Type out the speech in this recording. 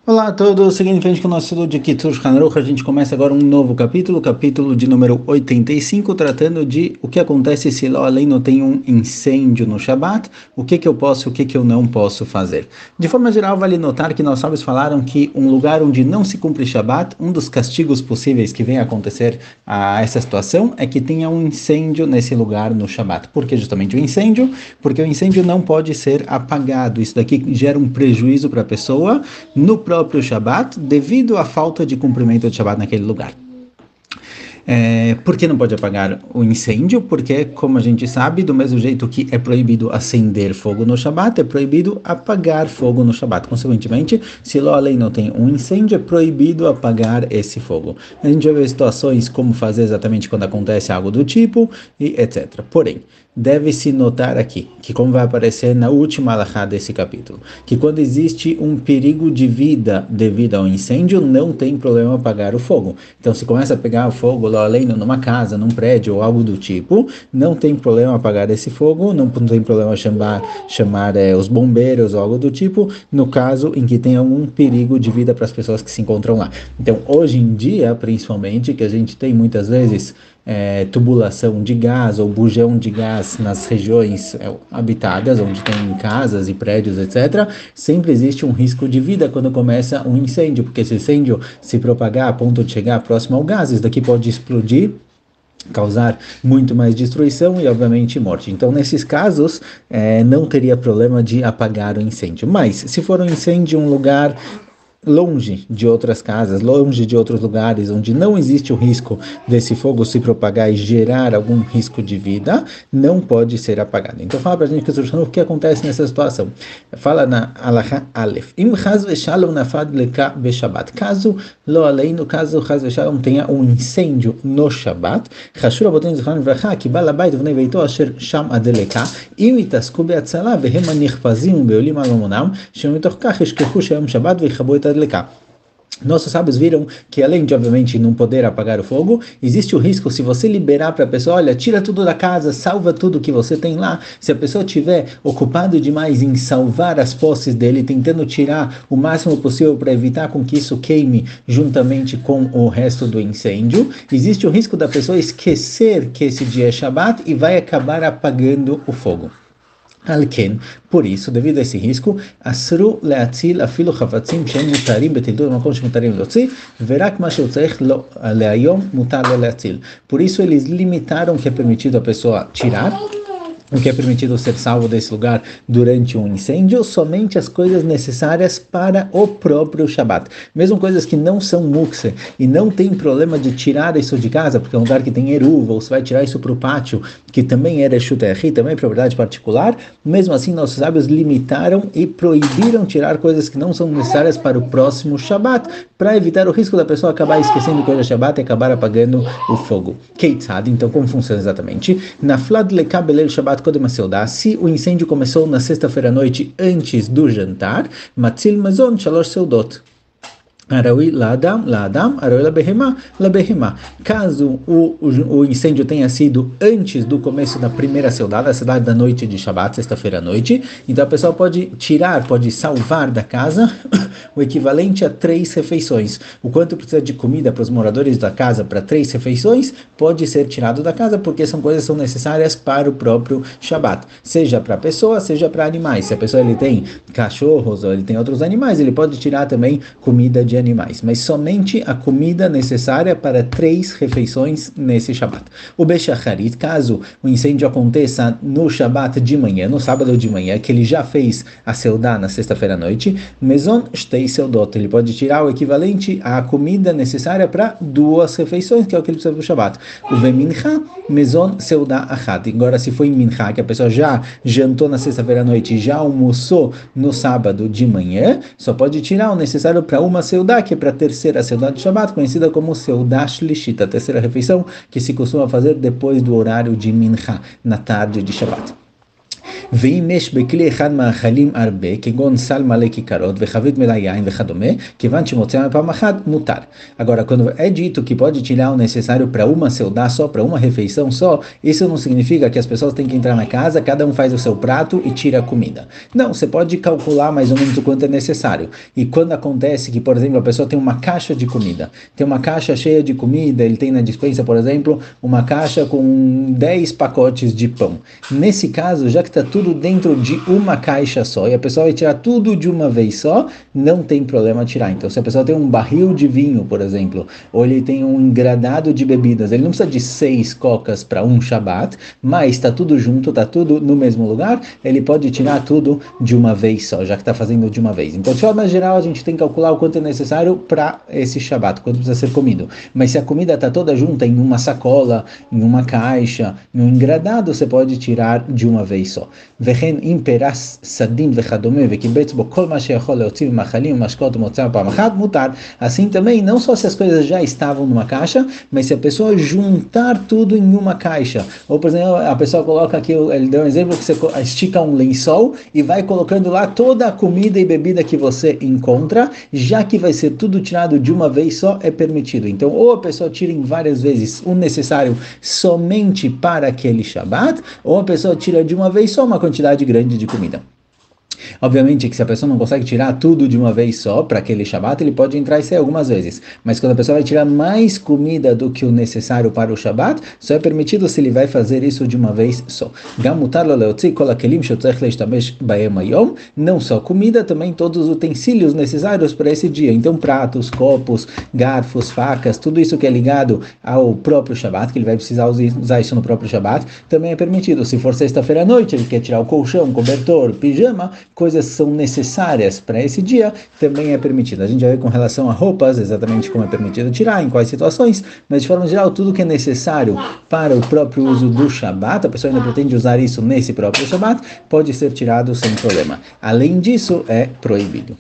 Olá a todos, seguindo em frente com o nosso estudo de Kitzur Shulchan Aruch, a gente começa agora um novo capítulo, capítulo de número 85, tratando de o que acontece se lá além não tem um incêndio no Shabat, o que eu posso e o que eu não posso fazer. De forma geral, vale notar que nossos sábios falaram que um lugar onde não se cumpre Shabat, um dos castigos possíveis que vem a acontecer a essa situação é que tenha um incêndio nesse lugar no Shabat. Por que justamente o incêndio? Porque o incêndio não pode ser apagado, isso daqui gera um prejuízo para a pessoa no próprio Shabat, devido à falta de cumprimento de Shabat naquele lugar. Por que não pode apagar o incêndio? Porque, como a gente sabe, do mesmo jeito que é proibido acender fogo no Shabat, é proibido apagar fogo no Shabat. Consequentemente, se lá além não tem um incêndio, é proibido apagar esse fogo. A gente vai ver situações como fazer exatamente quando acontece algo do tipo, e etc. Porém, deve-se notar aqui, que como vai aparecer na última alahá desse capítulo, que quando existe um perigo de vida devido ao incêndio, não tem problema apagar o fogo. Então, se começa a pegar o fogo lá além numa casa, num prédio ou algo do tipo, não tem problema apagar esse fogo, não tem problema chamar os bombeiros ou algo do tipo, no caso em que tenha um perigo de vida para as pessoas que se encontram lá. Então, hoje em dia, principalmente, que a gente tem muitas vezes tubulação de gás ou bujão de gás nas regiões habitadas, onde tem casas e prédios, etc., sempre existe um risco de vida quando começa um incêndio, porque se o incêndio se propagar a ponto de chegar próximo ao gás, isso daqui pode explodir, causar muito mais destruição e, obviamente, morte. Então, nesses casos, não teria problema de apagar o incêndio. Mas, se for um incêndio em um lugar longe de outras casas, longe de outros lugares, onde não existe o risco desse fogo se propagar e gerar algum risco de vida, não pode ser apagado. Então fala pra gente o que acontece nessa situação. Fala na Alahá Aleph. Im chaz v'shalom nafad leka b'shabat. Caso, lo além, no caso, chaz v'shalom tenha um incêndio no Shabat, chashur abotem zichron v'racha, ki bal habayit v'nei veito asher sham adeleka, im itasku be'atzala vehem anichpazim be'olim alomonam, שמתוך כך ישכחו שהיום שבת ויכבו את הדלקה. Nossos sábios viram que, além de, obviamente, não poder apagar o fogo, existe o risco, se você liberar para a pessoa, olha, tira tudo da casa, salva tudo que você tem lá. Se a pessoa estiver ocupado demais em salvar as posses dele, tentando tirar o máximo possível para evitar com que isso queime juntamente com o resto do incêndio, existe o risco da pessoa esquecer que esse dia é Shabat e vai acabar apagando o fogo. Alken, por isso, devido a esse risco, asru leatzil afilu chavatzim shem mutarim betiltul makom shemutarim lotzi, verak ma shetzarech leayom mutar leatzil. Por isso, eles limitaram o que é permitido a pessoa tirar, o que é permitido ser salvo desse lugar durante um incêndio, somente as coisas necessárias para o próprio Shabat. Mesmo coisas que não são mukse e não tem problema de tirar isso de casa, porque é um lugar que tem eruva, ou você vai tirar isso para o pátio, que também era chuterri, também é propriedade particular, mesmo assim nossos sábios limitaram e proibiram tirar coisas que não são necessárias para o próximo Shabat, para evitar o risco da pessoa acabar esquecendo que hoje é Shabat e acabar apagando o fogo. Keitzad, então como funciona exatamente? Na flad lekabelel Shabat kodem ha-seudah, se o incêndio começou na sexta-feira à noite antes do jantar, matzil mazon shalosh seudot. Araui ladam, araui labehema. Caso o incêndio tenha sido antes do começo da primeira seudá, da noite de Shabat, sexta-feira à noite, então a pessoa pode tirar, pode salvar da casa o equivalente a 3 refeições. O quanto precisa de comida para os moradores da casa para 3 refeições pode ser tirado da casa, porque são coisas que são necessárias para o próprio Shabat, seja para a pessoa, seja para animais. Se a pessoa ele tem cachorros ou ele tem outros animais, ele pode tirar também comida de animais, mas somente a comida necessária para 3 refeições nesse Shabat. O Beshacharit, caso o incêndio aconteça no Shabat de manhã, no sábado de manhã, que ele já fez a seudá na sexta-feira à noite, Mezon Shtei Seudot, ele pode tirar o equivalente à comida necessária para 2 refeições, que é o que ele precisa para o Shabat. O Bemincha, Mezon Seudá Achat. Agora, se foi em Mincha, que a pessoa já jantou na sexta-feira à noite e já almoçou no sábado de manhã, só pode tirar o necessário para uma seudá, que é para a terceira seudá de Shabat, conhecida como seudá shlishit, a terceira refeição que se costuma fazer depois do horário de Mincha, na tarde de Shabat. ואם יש בכלי אחד מאכלים הרבה, כגון סל מלא כיכרות וחבית מלא יין וכדומה, כיוון שמוצא פעם אחת, מותר. Agora, quando é dito que pode tirar o necessário para uma seudá só, para uma refeição só, isso não significa que as pessoas têm que entrar na casa, cada um faz o seu prato e tira a comida. Não, você pode calcular mais ou menos o quanto é necessário. E quando acontece que, por exemplo, a pessoa tem uma caixa de comida, tem uma caixa cheia de comida, ele tem na despensa, por exemplo, uma caixa com 10 pacotes de pão. Nesse caso, já que está tudo dentro de uma caixa só, e a pessoa vai tirar tudo de uma vez só, não tem problema tirar. Então, se a pessoa tem um barril de vinho, por exemplo, ou ele tem um engradado de bebidas, ele não precisa de 6 cocas para um Shabat, mas está tudo junto, está tudo no mesmo lugar, ele pode tirar tudo de uma vez só, já que está fazendo de uma vez. Então, de forma geral, a gente tem que calcular o quanto é necessário para esse Shabat, quanto precisa ser comido. Mas se a comida está toda junta em uma sacola, em uma caixa, em um engradado, você pode tirar de uma vez só. וכן אם פרס סדין וכדומה וקיבץ בו כל מה שיכול להוציא ממאכלים ומשקאות ומוצא פעם אחת, מותר. Assim também, não só se as coisas já estavam numa caixa, mas se a pessoa juntar tudo em uma caixa. Ou, por exemplo, a pessoa coloca aqui, ele deu um exemplo que você estica um lençol e vai colocando lá toda a comida e bebida que você encontra, já que vai ser tudo tirado de uma vez só, é permitido. Então, ou a pessoa tira em várias vezes o necessário somente para aquele Shabat, ou a pessoa tira de uma vez só uma quantidade grande de comida. Obviamente que se a pessoa não consegue tirar tudo de uma vez só para aquele Shabat, ele pode entrar e sair algumas vezes. Mas quando a pessoa vai tirar mais comida do que o necessário para o Shabat, só é permitido se ele vai fazer isso de uma vez só. Não só comida, também todos os utensílios necessários para esse dia. Então pratos, copos, garfos, facas, tudo isso que é ligado ao próprio Shabat, que ele vai precisar usar isso no próprio Shabat, também é permitido. Se for sexta-feira à noite, ele quer tirar o colchão, cobertor, pijama, coisas que são necessárias para esse dia, também é permitido. A gente já vê com relação a roupas, exatamente como é permitido tirar, em quais situações, mas de forma geral, tudo que é necessário para o próprio uso do Shabat, a pessoa ainda pretende usar isso nesse próprio Shabat, pode ser tirado sem problema. Além disso, é proibido.